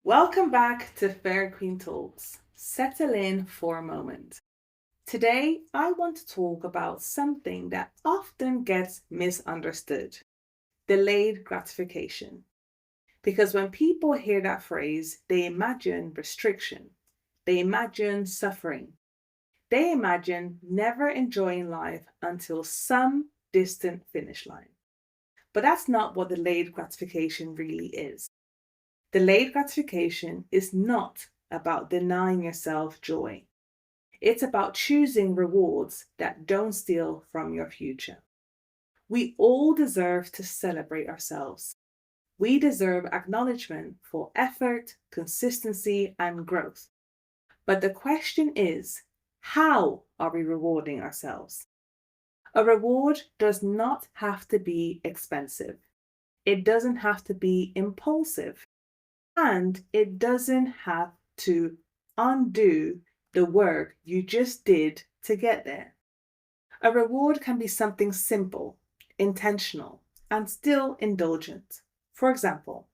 Welcome back to Fairyqueen Talks. Settle in for a moment. Today, I want to talk about something that often gets misunderstood: delayed gratification. Because when people hear that phrase, they imagine restriction, they imagine suffering, they imagine never enjoying life until some distant finish line. But that's not what delayed gratification really is. Delayed gratification is not about denying yourself joy. It's about choosing rewards that don't steal from your future. We all deserve to celebrate ourselves. We deserve acknowledgement for effort, consistency, and growth. But the question is, how are we rewarding ourselves? A reward does not have to be expensive. It doesn't have to be impulsive. And it doesn't have to undo the work you just did to get there. A reward can be something simple, intentional, and still indulgent. For example,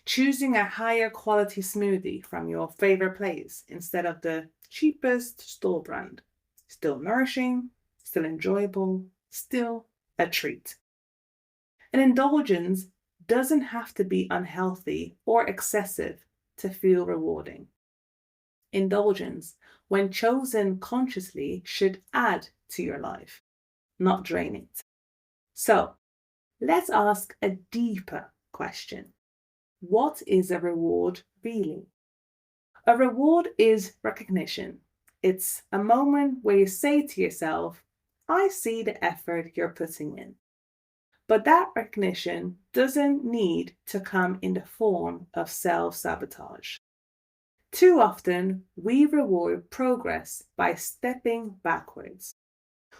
choosing a higher quality smoothie from your favorite place instead of the cheapest store brand. Still nourishing, still enjoyable, still a treat. An indulgence doesn't have to be unhealthy or excessive to feel rewarding. Indulgence, when chosen consciously, should add to your life, not drain it. So, let's ask a deeper question. What is a reward really? A reward is recognition. It's a moment where you say to yourself, I see the effort you're putting in. But that recognition doesn't need to come in the form of self-sabotage. Too often, we reward progress by stepping backwards.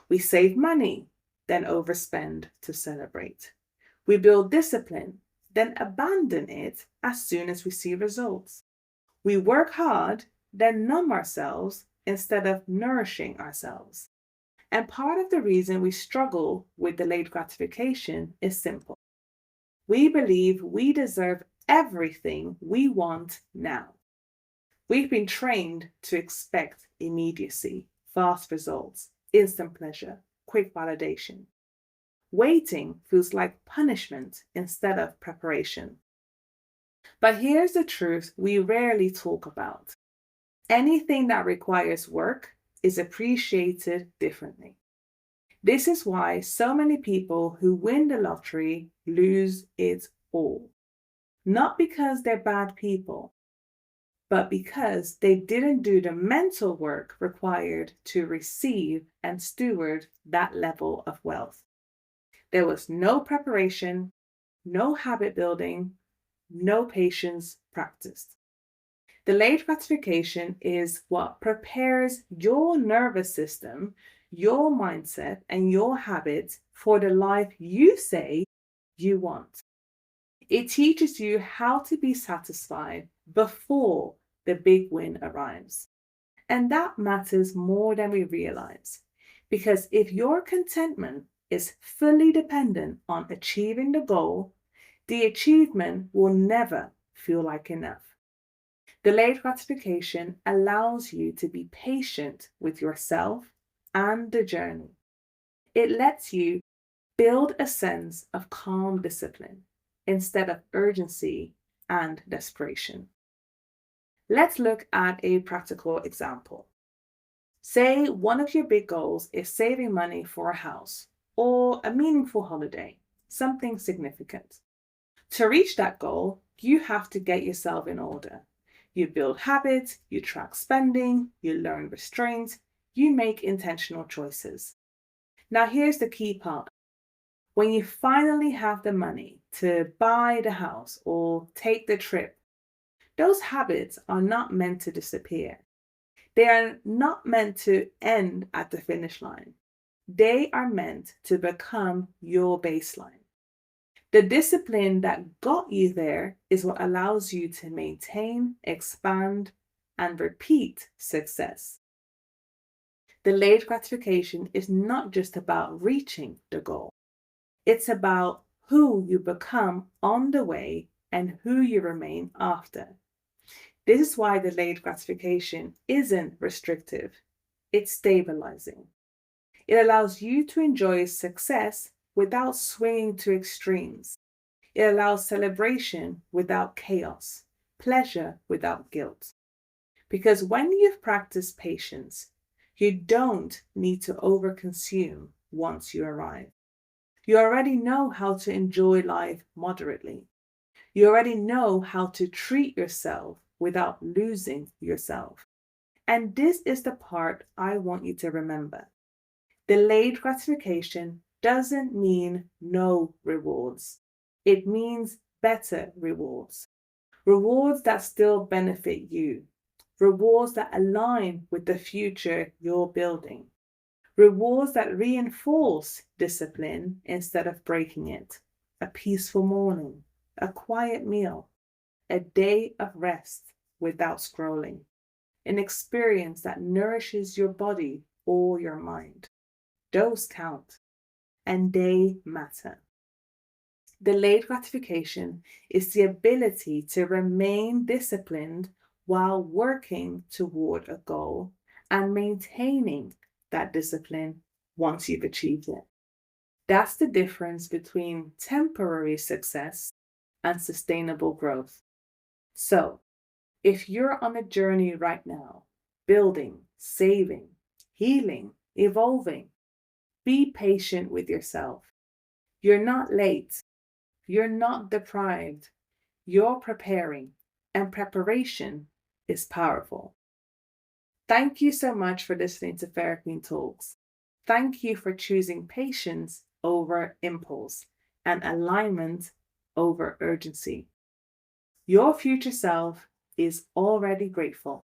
We save money, then overspend to celebrate. We build discipline, then abandon it as soon as we see results. We work hard, then numb ourselves instead of nourishing ourselves. And part of the reason we struggle with delayed gratification is simple. We believe we deserve everything we want now. We've been trained to expect immediacy, fast results, instant pleasure, quick validation. Waiting feels like punishment instead of preparation. But here's the truth we rarely talk about. Anything that requires work is appreciated differently. This is why so many people who win the lottery lose it all. Not because they're bad people, but because they didn't do the mental work required to receive and steward that level of wealth. There was no preparation, no habit building, no patience practiced. Delayed gratification is what prepares your nervous system, your mindset, and your habits for the life you say you want. It teaches you how to be satisfied before the big win arrives. And that matters more than we realize. Because if your contentment is fully dependent on achieving the goal, the achievement will never feel like enough. Delayed gratification allows you to be patient with yourself and the journey. It lets you build a sense of calm discipline instead of urgency and desperation. Let's look at a practical example. Say one of your big goals is saving money for a house or a meaningful holiday, something significant. To reach that goal, you have to get yourself in order. You build habits, you track spending, you learn restraint, you make intentional choices. Now, here's the key part. When you finally have the money to buy the house or take the trip, those habits are not meant to disappear. They are not meant to end at the finish line. They are meant to become your baseline. The discipline that got you there is what allows you to maintain, expand, and repeat success. Delayed gratification is not just about reaching the goal. It's about who you become on the way and who you remain after. This is why delayed gratification isn't restrictive, it's stabilizing. It allows you to enjoy success without swinging to extremes. It allows celebration without chaos, pleasure without guilt. Because when you've practiced patience, you don't need to overconsume once you arrive. You already know how to enjoy life moderately. You already know how to treat yourself without losing yourself. And this is the part I want you to remember. Delayed gratification doesn't mean no rewards. It means better rewards. Rewards that still benefit you. Rewards that align with the future you're building. Rewards that reinforce discipline instead of breaking it. A peaceful morning, a quiet meal, a day of rest without scrolling, an experience that nourishes your body or your mind. Those count, and they matter. Delayed gratification is the ability to remain disciplined while working toward a goal and maintaining that discipline once you've achieved it. That's the difference between temporary success and sustainable growth. So, if you're on a journey right now, building, saving, healing, evolving, be patient with yourself. You're not late. You're not deprived. You're preparing, and preparation is powerful. Thank you so much for listening to Fairyqueen Talks. Thank you for choosing patience over impulse and alignment over urgency. Your future self is already grateful.